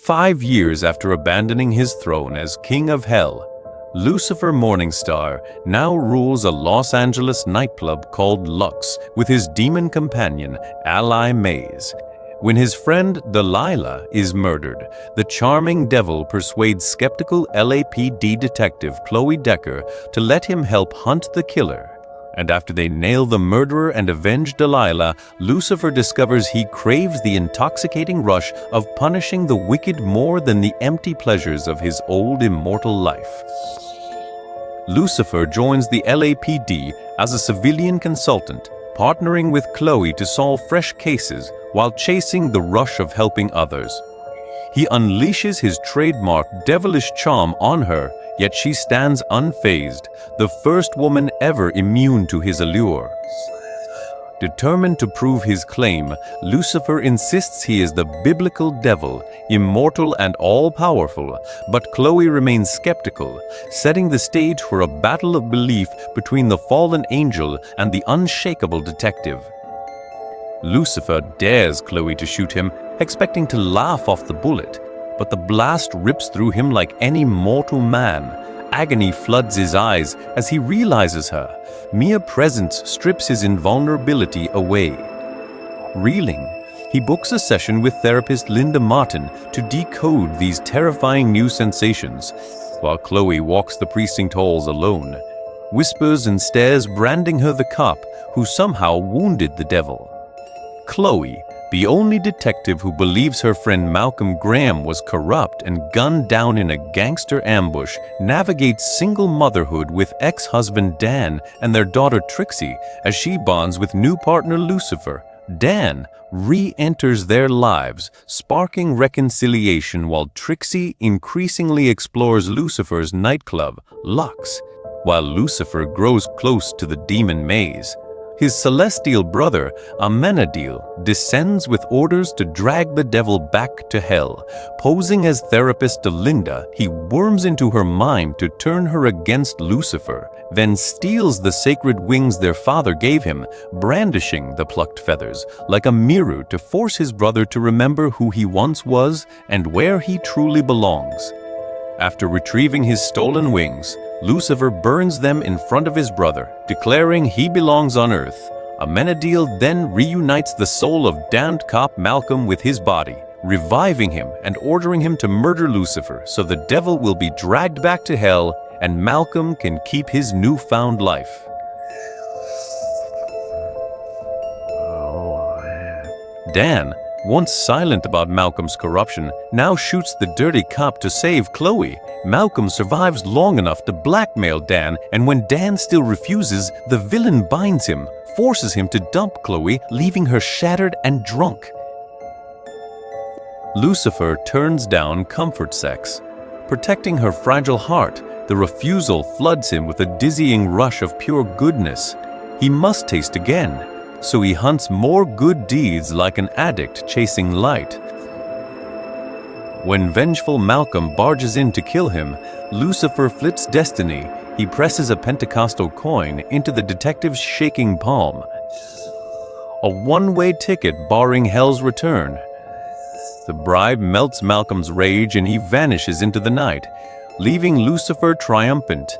5 years after abandoning his throne as king of hell, Lucifer Morningstar now rules a Los Angeles nightclub called Lux with his demon companion, Ally Mays. When his friend Delilah is murdered, the charming devil persuades skeptical LAPD detective Chloe Decker to let him help hunt the killer. And after they nail the murderer and avenge Delilah, Lucifer discovers he craves the intoxicating rush of punishing the wicked more than the empty pleasures of his old immortal life. Lucifer joins the LAPD as a civilian consultant, partnering with Chloe to solve fresh cases while chasing the rush of helping others. He unleashes his trademark devilish charm on her, yet she stands unfazed, the first woman ever immune to his allure. Determined to prove his claim, Lucifer insists he is the biblical devil, immortal and all-powerful, but Chloe remains skeptical, setting the stage for a battle of belief between the fallen angel and the unshakable detective. Lucifer dares Chloe to shoot him, expecting to laugh off the bullet, but the blast rips through him like any mortal man. Agony floods his eyes as he realizes her. Mere presence strips his invulnerability away. Reeling, he books a session with therapist Linda Martin to decode these terrifying new sensations, while Chloe walks the precinct halls alone, whispers and stares, branding her the cop who somehow wounded the devil. Chloe, the only detective who believes her friend Malcolm Graham was corrupt and gunned down in a gangster ambush, navigates single motherhood with ex-husband Dan and their daughter Trixie as she bonds with new partner Lucifer. Dan re-enters their lives, sparking reconciliation while Trixie increasingly explores Lucifer's nightclub, Lux, while Lucifer grows close to the demon maze. His celestial brother, Amenadiel, descends with orders to drag the devil back to hell. Posing as therapist to Linda, he worms into her mind to turn her against Lucifer, then steals the sacred wings their father gave him, brandishing the plucked feathers like a mirror to force his brother to remember who he once was and where he truly belongs. After retrieving his stolen wings, Lucifer burns them in front of his brother, declaring he belongs on Earth. Amenadiel then reunites the soul of damned cop Malcolm with his body, reviving him and ordering him to murder Lucifer so the devil will be dragged back to hell and Malcolm can keep his newfound life. Dan, once silent about Malcolm's corruption, now shoots the dirty cop to save Chloe. Malcolm survives long enough to blackmail Dan, and when Dan still refuses, the villain binds him, forces him to dump Chloe, leaving her shattered and drunk. Lucifer turns down comfort sex. Protecting her fragile heart, the refusal floods him with a dizzying rush of pure goodness. He must taste again. So he hunts more good deeds like an addict chasing light. When vengeful Malcolm barges in to kill him, Lucifer flips destiny. He presses a Pentecostal coin into the detective's shaking palm. A one-way ticket barring hell's return. The bribe melts Malcolm's rage and he vanishes into the night, leaving Lucifer triumphant.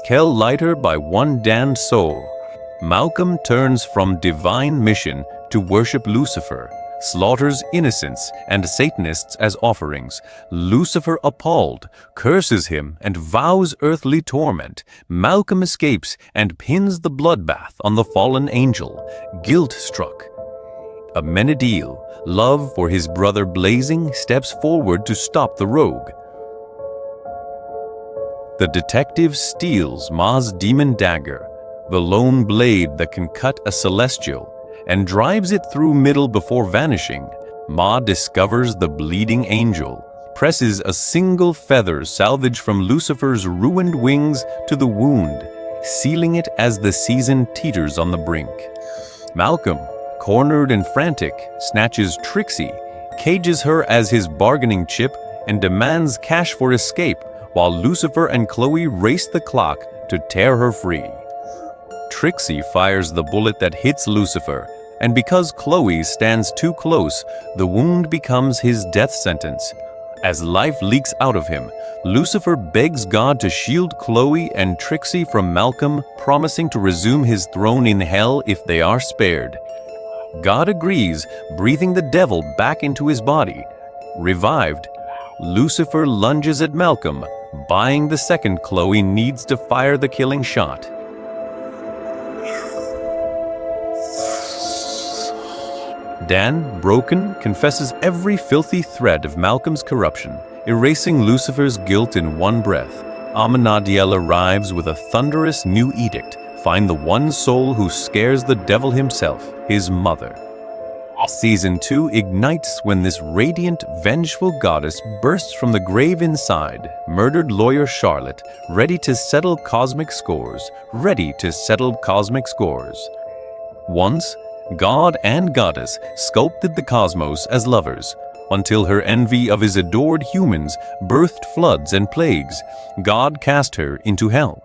Hell lighter by one damned soul. Malcolm turns from divine mission to worship Lucifer, slaughters innocents and Satanists as offerings. Lucifer, appalled, curses him and vows earthly torment. Malcolm escapes and pins the bloodbath on the fallen angel, guilt-struck. Amenadiel, love for his brother blazing, steps forward to stop the rogue. The detective steals Ma's demon dagger, the lone blade that can cut a celestial, and drives it through middle before vanishing. Ma discovers the bleeding angel, presses a single feather salvaged from Lucifer's ruined wings to the wound, sealing it as the season teeters on the brink. Malcolm, cornered and frantic, snatches Trixie, cages her as his bargaining chip, and demands cash for escape, while Lucifer and Chloe race the clock to tear her free. Trixie fires the bullet that hits Lucifer, and because Chloe stands too close, the wound becomes his death sentence. As life leaks out of him, Lucifer begs God to shield Chloe and Trixie from Malcolm, promising to resume his throne in hell if they are spared. God agrees, breathing the devil back into his body. Revived, Lucifer lunges at Malcolm, buying the second Chloe needs to fire the killing shot. Dan, broken, confesses every filthy thread of Malcolm's corruption, erasing Lucifer's guilt in one breath. Amenadiel arrives with a thunderous new edict: find the one soul who scares the devil himself, his mother. Season 2 ignites when this radiant, vengeful goddess bursts from the grave inside, murdered lawyer Charlotte, ready to settle cosmic scores, Once, God and Goddess sculpted the cosmos as lovers, until her envy of his adored humans birthed floods and plagues. God cast her into hell.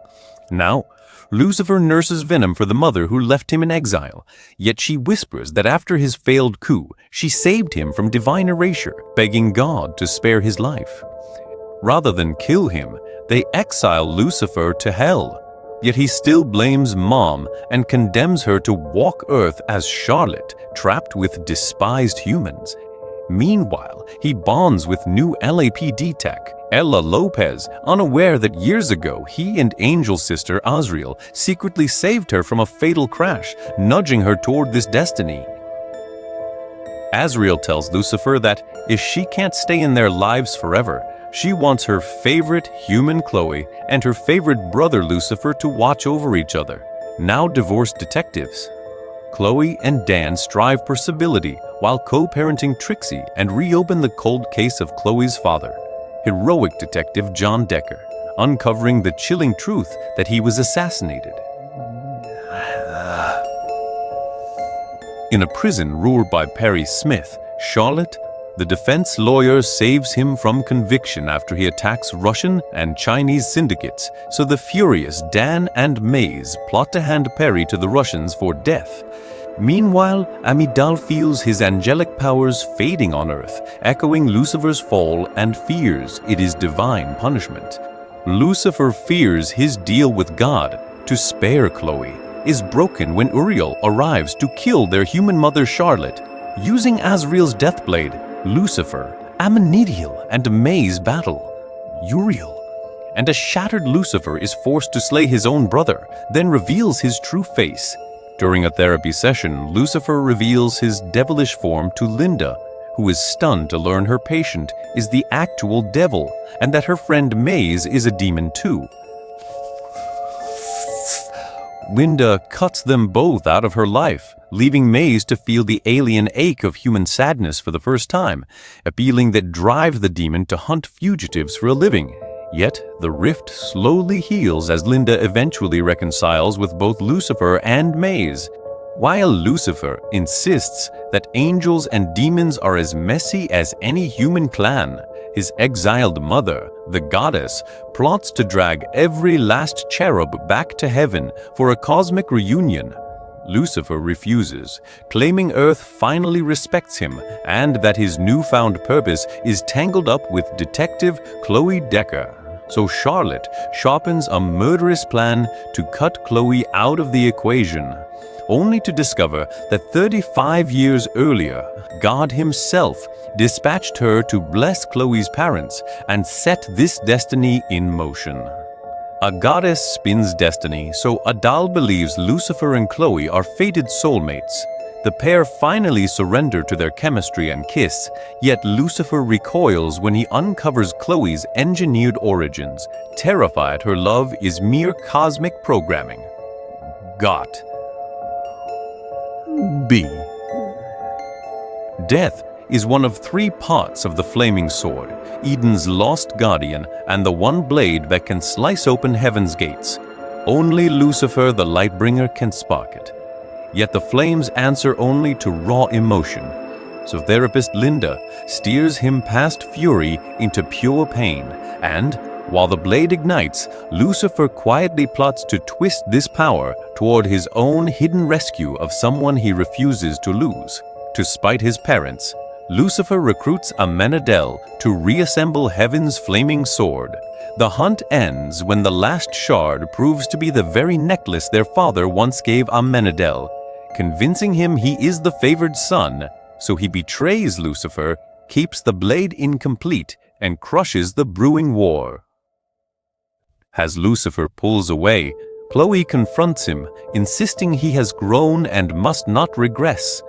Now, Lucifer nurses venom for the mother who left him in exile, yet she whispers that after his failed coup, she saved him from divine erasure, begging God to spare his life. Rather than kill him, they exile Lucifer to hell. Yet he still blames Mom and condemns her to walk Earth as Charlotte, trapped with despised humans. Meanwhile, he bonds with new LAPD tech, Ella Lopez, unaware that years ago he and Angel's sister Azriel secretly saved her from a fatal crash, nudging her toward this destiny. Azriel tells Lucifer that if she can't stay in their lives forever, she wants her favorite human Chloe and her favorite brother Lucifer to watch over each other, now divorced detectives. Chloe and Dan strive for civility while co-parenting Trixie and reopen the cold case of Chloe's father, heroic detective John Decker, uncovering the chilling truth that he was assassinated. In a prison ruled by Perry Smith, Charlotte, the defense lawyer, saves him from conviction after he attacks Russian and Chinese syndicates, so the furious Dan and Maze plot to hand Perry to the Russians for death. Meanwhile, Amenadiel feels his angelic powers fading on Earth, echoing Lucifer's fall, and fears it is divine punishment. Lucifer fears his deal with God to spare Chloe is broken when Uriel arrives to kill their human mother Charlotte. Using Azriel's deathblade, Lucifer, Amenadiel, and Maze battle Uriel, and a shattered Lucifer is forced to slay his own brother, then reveals his true face. During a therapy session, Lucifer reveals his devilish form to Linda, who is stunned to learn her patient is the actual devil and that her friend Maze is a demon too. Linda cuts them both out of her life, leaving Maze to feel the alien ache of human sadness for the first time, a feeling that drives the demon to hunt fugitives for a living. Yet, the rift slowly heals as Linda eventually reconciles with both Lucifer and Maze. While Lucifer insists that angels and demons are as messy as any human clan, his exiled mother, the goddess, plots to drag every last cherub back to heaven for a cosmic reunion. Lucifer refuses, claiming Earth finally respects him and that his newfound purpose is tangled up with Detective Chloe Decker. So Charlotte sharpens a murderous plan to cut Chloe out of the equation, only to discover that 35 years earlier, God himself dispatched her to bless Chloe's parents and set this destiny in motion. A goddess spins destiny, so Adal believes Lucifer and Chloe are fated soulmates. The pair finally surrender to their chemistry and kiss, yet Lucifer recoils when he uncovers Chloe's engineered origins, terrified her love is mere cosmic programming. Got. B. Death is one of 3 parts of the flaming sword, Eden's lost guardian and the one blade that can slice open heaven's gates. Only Lucifer, the Lightbringer, can spark it. Yet the flames answer only to raw emotion, so therapist Linda steers him past fury into pure pain, and, while the blade ignites, Lucifer quietly plots to twist this power toward his own hidden rescue of someone he refuses to lose. To spite his parents, Lucifer recruits Amenadiel to reassemble heaven's flaming sword. The hunt ends when the last shard proves to be the very necklace their father once gave Amenadiel, convincing him he is the favored son, so he betrays Lucifer, keeps the blade incomplete, and crushes the brewing war. As Lucifer pulls away, Chloe confronts him, insisting he has grown and must not regress.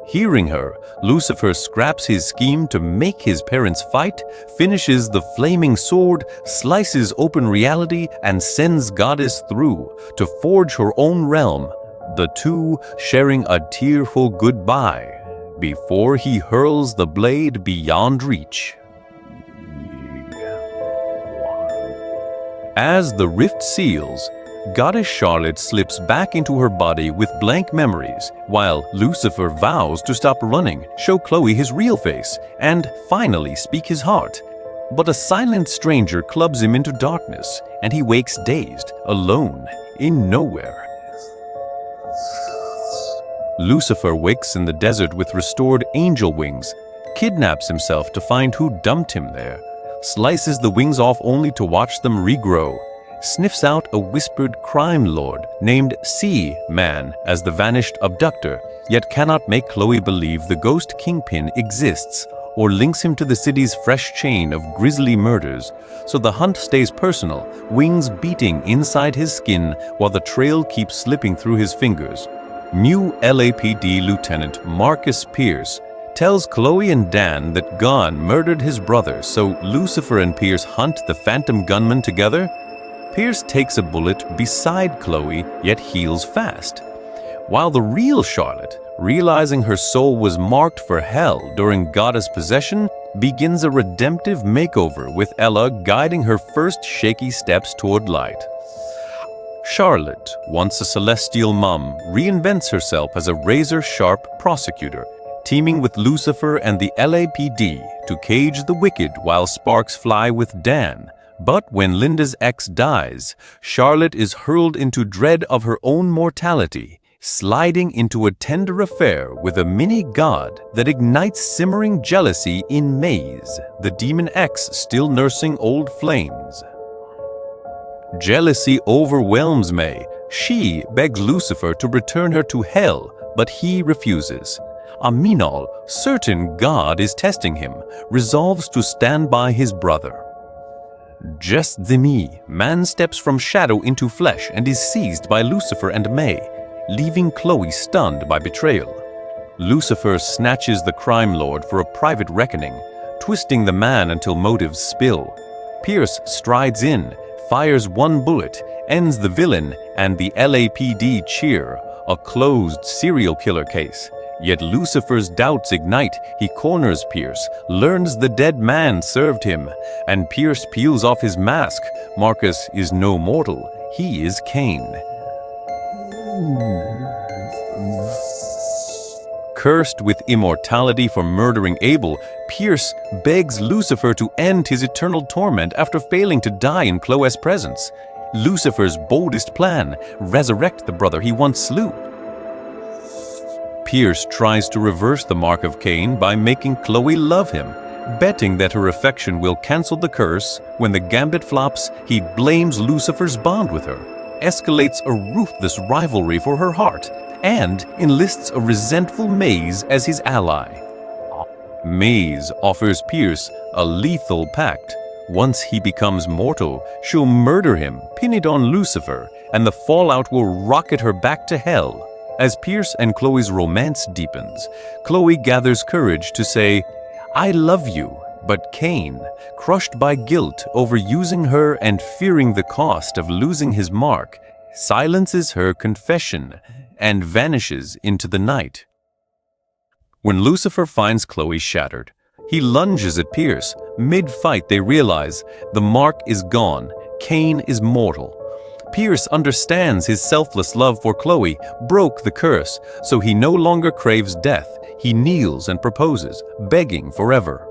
Hearing her, Lucifer scraps his scheme to make his parents fight, finishes the flaming sword, slices open reality, and sends Goddess through to forge her own realm, the two sharing a tearful goodbye before he hurls the blade beyond reach. As the rift seals, Goddess Charlotte slips back into her body with blank memories, while Lucifer vows to stop running, show Chloe his real face, and finally speak his heart. But a silent stranger clubs him into darkness, and he wakes dazed, alone, in nowhere. Lucifer wakes in the desert with restored angel wings, kidnaps himself to find who dumped him there, slices the wings off only to watch them regrow, sniffs out a whispered crime lord named C-Man as the vanished abductor, yet cannot make Chloe believe the ghost kingpin exists or links him to the city's fresh chain of grisly murders, so the hunt stays personal, wings beating inside his skin while the trail keeps slipping through his fingers. New LAPD Lieutenant Marcus Pierce tells Chloe and Dan that Gon murdered his brother, so Lucifer and Pierce hunt the phantom gunman together. Pierce takes a bullet beside Chloe, yet heals fast. While the real Charlotte, realizing her soul was marked for hell during Goddess possession, begins a redemptive makeover with Ella guiding her first shaky steps toward light. Charlotte, once a celestial mom, reinvents herself as a razor-sharp prosecutor, teaming with Lucifer and the LAPD to cage the wicked while sparks fly with Dan. But when Linda's ex dies, Charlotte is hurled into dread of her own mortality, sliding into a tender affair with a mini-god that ignites simmering jealousy in Maze, the demon ex still nursing old flames. Jealousy overwhelms May. She begs Lucifer to return her to hell, but he refuses. Amenadiel, certain God is testing him, resolves to stand by his brother. Just then, man steps from shadow into flesh and is seized by Lucifer and May, leaving Chloe stunned by betrayal. Lucifer snatches the crime lord for a private reckoning, twisting the man until motives spill. Pierce strides in, fires one bullet, ends the villain and the LAPD cheer, a closed serial killer case. Yet Lucifer's doubts ignite. He corners Pierce, learns the dead man served him, and Pierce peels off his mask. Marcus is no mortal. He is Cain. Cursed with immortality for murdering Abel, Pierce begs Lucifer to end his eternal torment after failing to die in Chloe's presence. Lucifer's boldest plan: resurrect the brother he once slew. Pierce tries to reverse the mark of Cain by making Chloe love him, betting that her affection will cancel the curse. When the gambit flops, he blames Lucifer's bond with her, escalates a ruthless rivalry for her heart, and enlists a resentful Maze as his ally. Maze offers Pierce a lethal pact. Once he becomes mortal, she'll murder him, pin it on Lucifer, and the fallout will rocket her back to hell. As Pierce and Chloe's romance deepens, Chloe gathers courage to say, "I love you," but Cain, crushed by guilt over using her and fearing the cost of losing his mark, silences her confession and vanishes into the night. When Lucifer finds Chloe shattered, he lunges at Pierce. Mid-fight they realize the mark is gone, Cain is mortal. Pierce understands his selfless love for Chloe broke the curse, so he no longer craves death. He kneels and proposes, begging forever.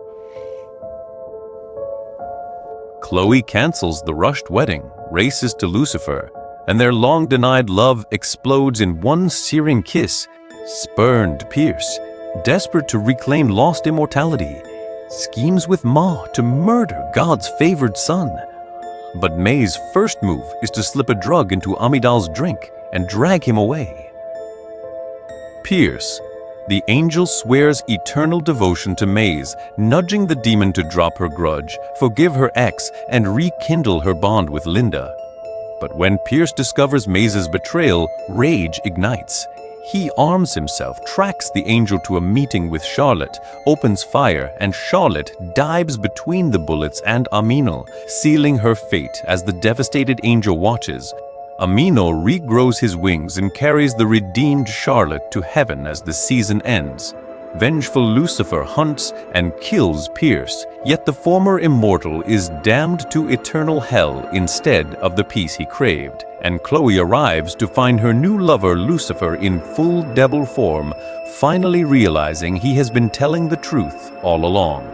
Chloe cancels the rushed wedding, races to Lucifer, and their long-denied love explodes in one searing kiss. Spurned Pierce, desperate to reclaim lost immortality, schemes with Ma to murder God's favored son. But May's first move is to slip a drug into Amenadiel's drink and drag him away. Pierce, the angel, swears eternal devotion to Maze, nudging the demon to drop her grudge, forgive her ex, and rekindle her bond with Linda. But when Pierce discovers Maze's betrayal, rage ignites. He arms himself, tracks the angel to a meeting with Charlotte, opens fire, and Charlotte dives between the bullets and Amenadiel, sealing her fate as the devastated angel watches. Amenadiel regrows his wings and carries the redeemed Charlotte to heaven as the season ends. Vengeful Lucifer hunts and kills Pierce, yet the former immortal is damned to eternal hell instead of the peace he craved, and Chloe arrives to find her new lover Lucifer in full devil form, finally realizing he has been telling the truth all along.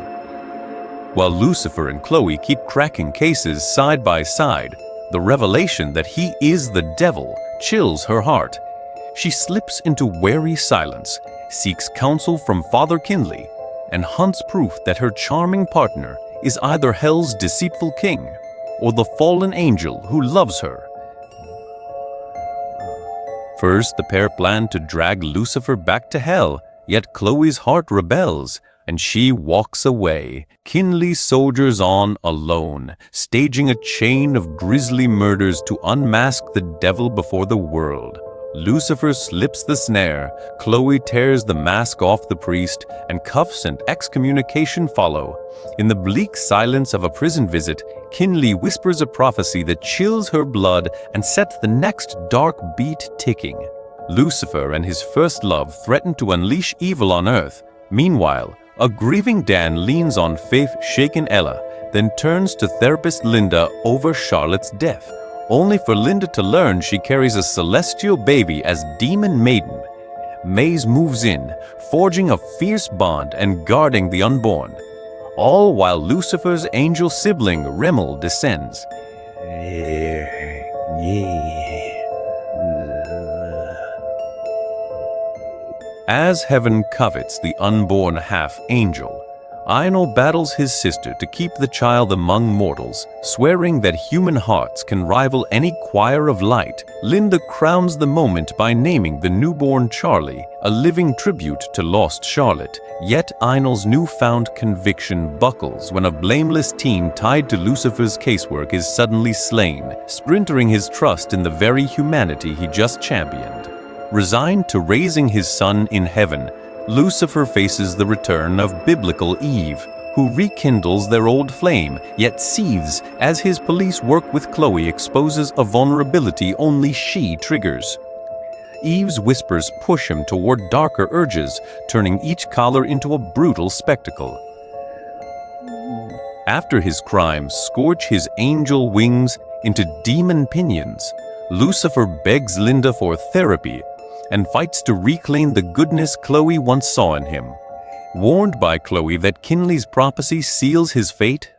While Lucifer and Chloe keep cracking cases side by side, the revelation that he is the devil chills her heart. She slips into wary silence, seeks counsel from Father Kinley, and hunts proof that her charming partner is either hell's deceitful king or the fallen angel who loves her. First, the pair plan to drag Lucifer back to hell, yet Chloe's heart rebels, and she walks away. Kinley soldiers on alone, staging a chain of grisly murders to unmask the devil before the world. Lucifer slips the snare, Chloe tears the mask off the priest, and cuffs and excommunication follow. In the bleak silence of a prison visit, Kinley whispers a prophecy that chills her blood and sets the next dark beat ticking. Lucifer and his first love threaten to unleash evil on earth. Meanwhile, a grieving Dan leans on faith-shaken Ella, then turns to therapist Linda over Charlotte's death, only for Linda to learn she carries a celestial baby as demon maiden. Maze moves in, forging a fierce bond and guarding the unborn, all while Lucifer's angel sibling Rimmel descends. As heaven covets the unborn half-angel, Ionel battles his sister to keep the child among mortals, swearing that human hearts can rival any choir of light. Linda crowns the moment by naming the newborn Charlie, a living tribute to lost Charlotte. Yet Ionel's newfound conviction buckles when a blameless teen tied to Lucifer's casework is suddenly slain, splintering his trust in the very humanity he just championed. Resigned to raising his son in heaven, Lucifer faces the return of biblical Eve, who rekindles their old flame, yet seethes as his police work with Chloe exposes a vulnerability only she triggers. Eve's whispers push him toward darker urges, turning each collar into a brutal spectacle. After his crimes scorch his angel wings into demon pinions, Lucifer begs Linda for therapy and fights to reclaim the goodness Chloe once saw in him. Warned by Chloe that Kinley's prophecy seals his fate,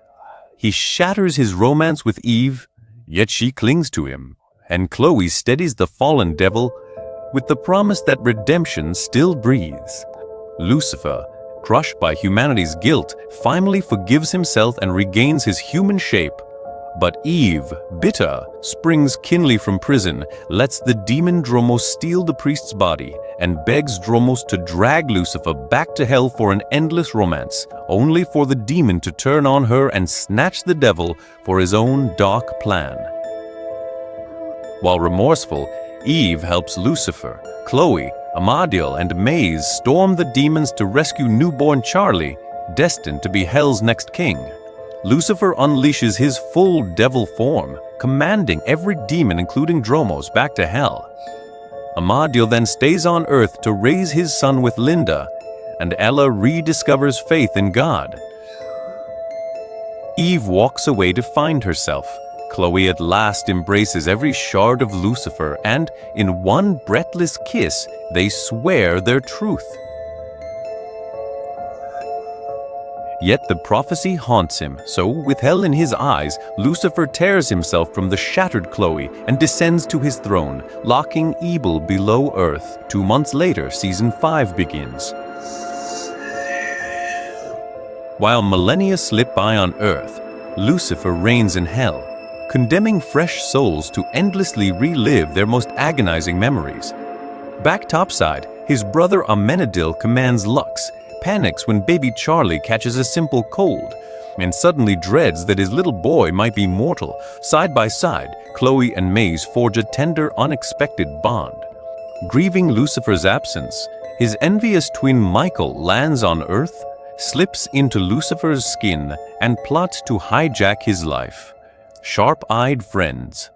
he shatters his romance with Eve, yet she clings to him, and Chloe steadies the fallen devil with the promise that redemption still breathes. Lucifer, crushed by humanity's guilt, finally forgives himself and regains his human shape. But Eve, bitter, springs Kinley from prison, lets the demon Dromos steal the priest's body, and begs Dromos to drag Lucifer back to hell for an endless romance, only for the demon to turn on her and snatch the devil for his own dark plan. While remorseful, Eve helps Lucifer, Chloe, Amenadiel, and Maze storm the demons to rescue newborn Charlie, destined to be hell's next king. Lucifer unleashes his full devil form, commanding every demon, including Dromos, back to hell. Amenadiel then stays on earth to raise his son with Linda, and Ella rediscovers faith in God. Eve walks away to find herself. Chloe at last embraces every shard of Lucifer, and in one breathless kiss, they swear their truth. Yet the prophecy haunts him, so with hell in his eyes, Lucifer tears himself from the shattered Chloe and descends to his throne, locking evil below earth. 2 months later, season 5 begins. While millennia slip by on earth, Lucifer reigns in hell, condemning fresh souls to endlessly relive their most agonizing memories. Back topside, his brother Amenadiel commands Lux, panics when baby Charlie catches a simple cold, and suddenly dreads that his little boy might be mortal. Side by side, Chloe and Maze forge a tender, unexpected bond. Grieving Lucifer's absence, his envious twin Michael lands on Earth, slips into Lucifer's skin, and plots to hijack his life. Sharp-eyed friends.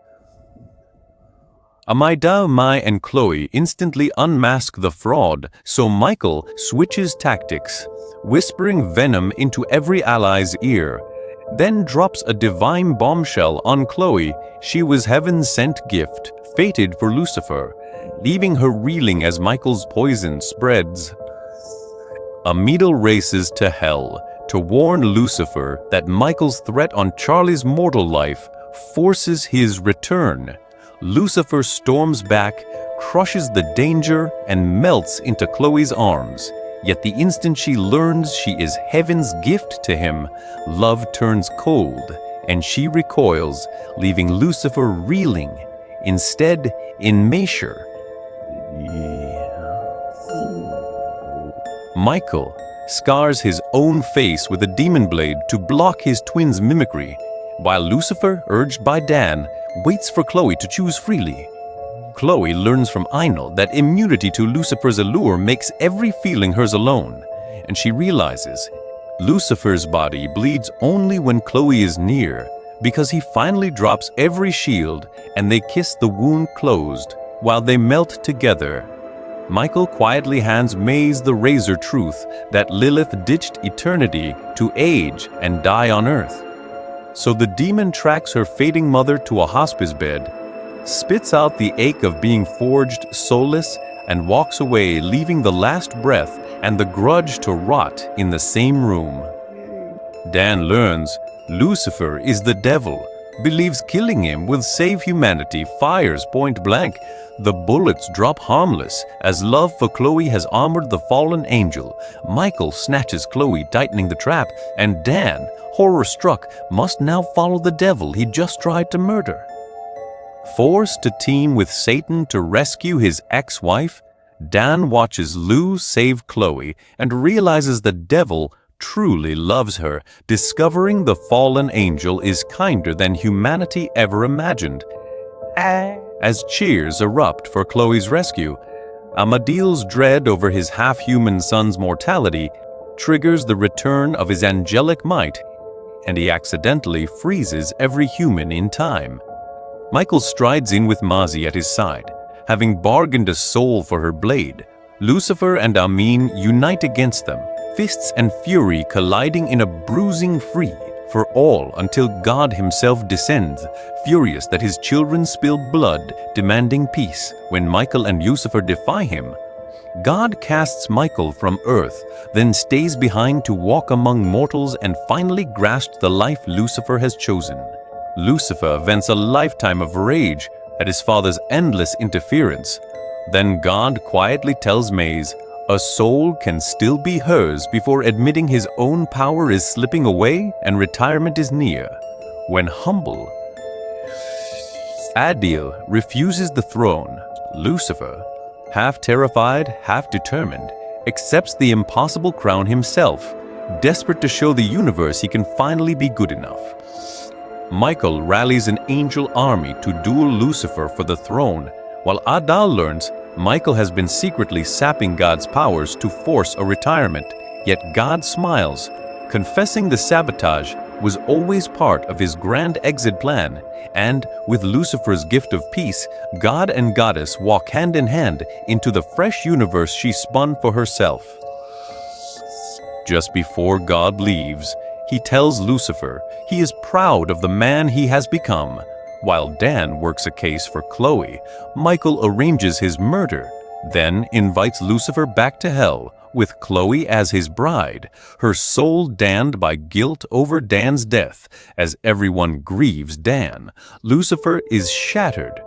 Amenadiel, Mai, and Chloe instantly unmask the fraud, so Michael switches tactics, whispering venom into every ally's ear, then drops a divine bombshell on Chloe. She was heaven's sent gift, fated for Lucifer, leaving her reeling as Michael's poison spreads. Amenadiel races to hell to warn Lucifer that Michael's threat on Charlie's mortal life forces his return. Lucifer storms back, crushes the danger, and melts into Chloe's arms. Yet the instant she learns she is heaven's gift to him, love turns cold, and she recoils, leaving Lucifer reeling, instead enmesure. Michael scars his own face with a demon blade to block his twin's mimicry, while Lucifer, urged by Dan, waits for Chloe to choose freely. Chloe learns from Einel that immunity to Lucifer's allure makes every feeling hers alone, and she realizes Lucifer's body bleeds only when Chloe is near, because he finally drops every shield and they kiss, the wound closed, while they melt together. Michael quietly hands Maze the razor truth that Lilith ditched eternity to age and die on Earth. So the demon tracks her fading mother to a hospice bed, spits out the ache of being forged soulless, and walks away, leaving the last breath and the grudge to rot in the same room. Dan learns Lucifer is the devil, believes killing him will save humanity, fires point blank. The bullets drop harmless as love for Chloe has armored the fallen angel. Michael snatches Chloe, tightening the trap, and Dan, horror-struck, must now follow the devil he just tried to murder. Forced to team with Satan to rescue his ex-wife, Dan watches Lu save Chloe and realizes the devil truly loves her, discovering the fallen angel is kinder than humanity ever imagined. As cheers erupt for Chloe's rescue, Amenadiel's dread over his half-human son's mortality triggers the return of his angelic might, and he accidentally freezes every human in time. Michael strides in with Mazi at his side, having bargained a soul for her blade. Lucifer and Amin unite against them, fists and fury colliding in a bruising free for all until God himself descends, furious that his children spill blood, demanding peace. When Michael and Lucifer defy him, God casts Michael from earth, then stays behind to walk among mortals and finally grasps the life Lucifer has chosen. Lucifer vents a lifetime of rage at his father's endless interference. Then God quietly tells Maze a soul can still be hers before admitting his own power is slipping away and retirement is near. When humble, Amenadiel refuses the throne. Lucifer, half terrified, half determined, accepts the impossible crown himself, desperate to show the universe he can finally be good enough. Michael rallies an angel army to duel Lucifer for the throne, while Amenadiel learns Michael has been secretly sapping God's powers to force a retirement, yet God smiles, confessing the sabotage was always part of his grand exit plan, and with Lucifer's gift of peace, God and Goddess walk hand in hand into the fresh universe she spun for herself. Just before God leaves, he tells Lucifer he is proud of the man he has become. While Dan works a case for Chloe, Michael arranges his murder, then invites Lucifer back to hell with Chloe as his bride, her soul damned by guilt over Dan's death. As everyone grieves Dan, Lucifer is shattered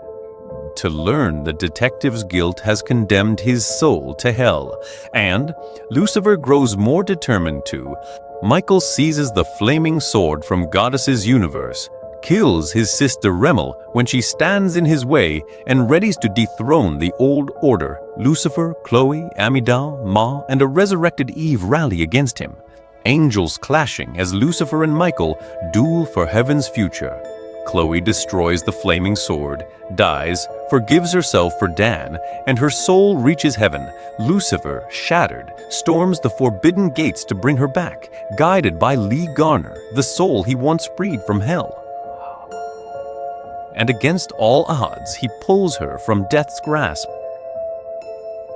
to learn the detective's guilt has condemned his soul to hell, and Lucifer grows more determined to Michael seizes the flaming sword from Goddess's universe, kills his sister Remel when she stands in his way, and readies to dethrone the old order. Lucifer, Chloe, Amenadiel, Ma, and a resurrected Eve rally against him. Angels clashing as Lucifer and Michael duel for heaven's future. Chloe destroys the flaming sword, dies, forgives herself for Dan, and her soul reaches heaven. Lucifer, shattered, storms the forbidden gates to bring her back, guided by Lee Garner, the soul he once freed from hell. And against all odds, he pulls her from death's grasp.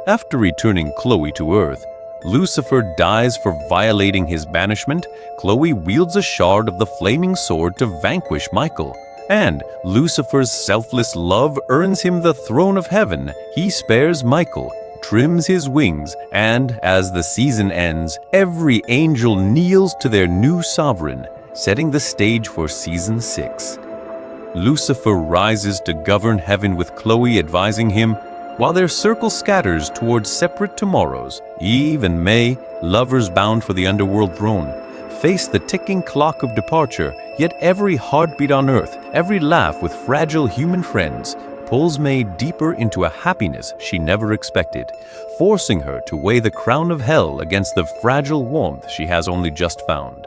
After returning Chloe to Earth, Lucifer dies for violating his banishment. Chloe wields a shard of the flaming sword to vanquish Michael. And Lucifer's selfless love earns him the throne of heaven. He spares Michael, trims his wings, and as the season ends, every angel kneels to their new sovereign, setting the stage for season 6. Lucifer rises to govern heaven with Chloe advising him, while their circle scatters towards separate tomorrows. Eve and May, lovers bound for the underworld throne, face the ticking clock of departure, yet every heartbeat on earth, every laugh with fragile human friends, pulls May deeper into a happiness she never expected, forcing her to weigh the crown of hell against the fragile warmth she has only just found.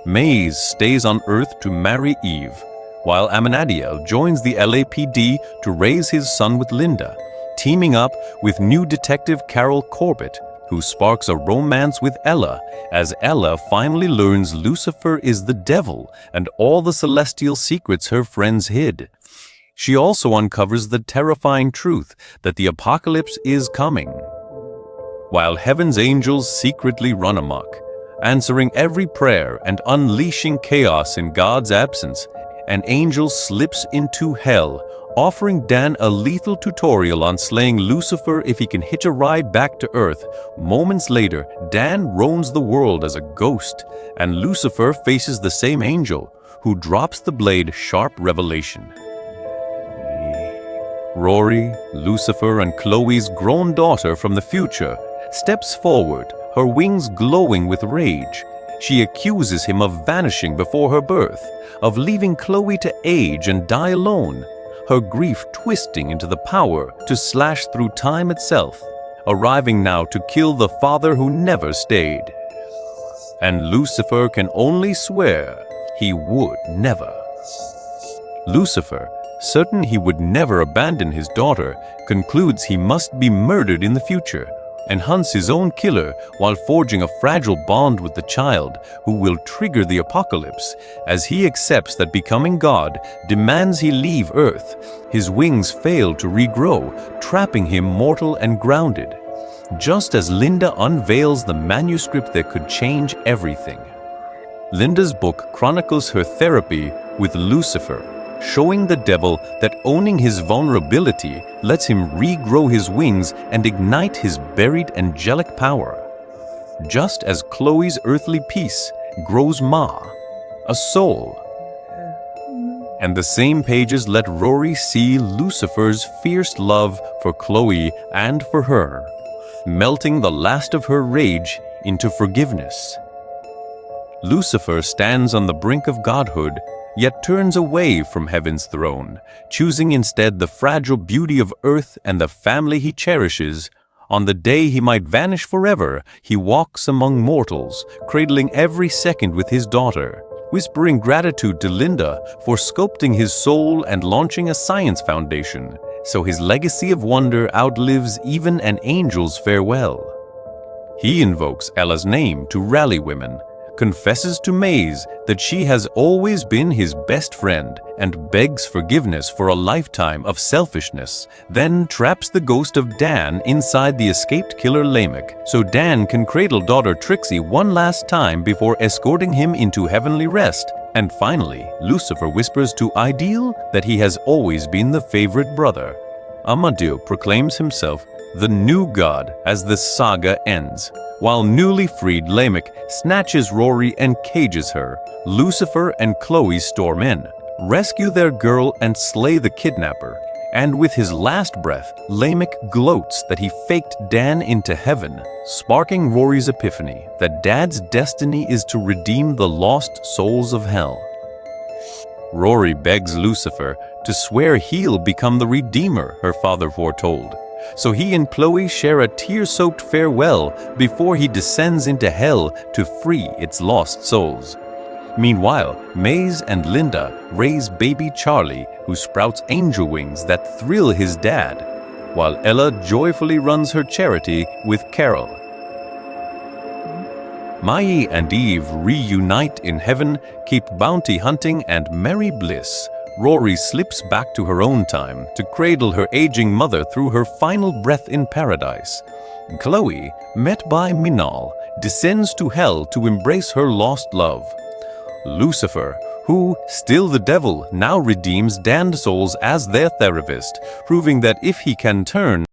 May stays on Earth to marry Eve, while Amenadiel joins the LAPD to raise his son with Linda, teaming up with new detective Carol Corbett, who sparks a romance with Ella, as Ella finally learns Lucifer is the devil and all the celestial secrets her friends hid. She also uncovers the terrifying truth that the apocalypse is coming. While heaven's angels secretly run amok, answering every prayer and unleashing chaos in God's absence, an angel slips into hell, offering Dan a lethal tutorial on slaying Lucifer if he can hitch a ride back to Earth. Moments later, Dan roams the world as a ghost, and Lucifer faces the same angel, who drops the blade sharp revelation. Rory, Lucifer, and Chloe's grown daughter from the future, steps forward, her wings glowing with rage. She accuses him of vanishing before her birth, of leaving Chloe to age and die alone, her grief twisting into the power to slash through time itself, arriving now to kill the father who never stayed. And Lucifer can only swear he would never. Lucifer, certain he would never abandon his daughter, concludes he must be murdered in the future, and hunts his own killer while forging a fragile bond with the child who will trigger the apocalypse, as he accepts that becoming God demands he leave Earth. His wings fail to regrow, trapping him mortal and grounded, just as Linda unveils the manuscript that could change everything. Linda's book chronicles her therapy with Lucifer, showing the devil that owning his vulnerability lets him regrow his wings and ignite his buried angelic power. Just as Chloe's earthly peace grows Ma, a soul. And the same pages let Rory see Lucifer's fierce love for Chloe and for her, melting the last of her rage into forgiveness. Lucifer stands on the brink of godhood, yet turns away from heaven's throne, choosing instead the fragile beauty of earth and the family he cherishes. On the day he might vanish forever, he walks among mortals, cradling every second with his daughter, whispering gratitude to Linda for sculpting his soul and launching a science foundation, so his legacy of wonder outlives even an angel's farewell. He invokes Ella's name to rally women, confesses to Maze that she has always been his best friend, and begs forgiveness for a lifetime of selfishness, then traps the ghost of Dan inside the escaped killer Lamech, so Dan can cradle daughter Trixie one last time before escorting him into heavenly rest. And finally, Lucifer whispers to Ideal that he has always been the favorite brother. Amenadiel proclaims himself the new god as the saga ends, while newly freed Lamech snatches Rory and cages her. Lucifer and Chloe storm in, rescue their girl and slay the kidnapper, And with his last breath, Lamech gloats that he faked Dan into heaven, sparking Rory's epiphany that Dad's destiny is to redeem the lost souls of hell. Rory begs Lucifer to swear he'll become the Redeemer her father foretold, so he and Chloe share a tear-soaked farewell before he descends into hell to free its lost souls. Meanwhile, Maze and Linda raise baby Charlie, who sprouts angel wings that thrill his dad, while Ella joyfully runs her charity with Carol. Mai and Eve reunite in heaven, keep bounty hunting and merry bliss. Rory slips back to her own time to cradle her aging mother through her final breath in paradise. Chloe, met by Minal, descends to hell to embrace her lost love. Lucifer, who, still the devil, now redeems damned souls as their therapist, proving that if he can turn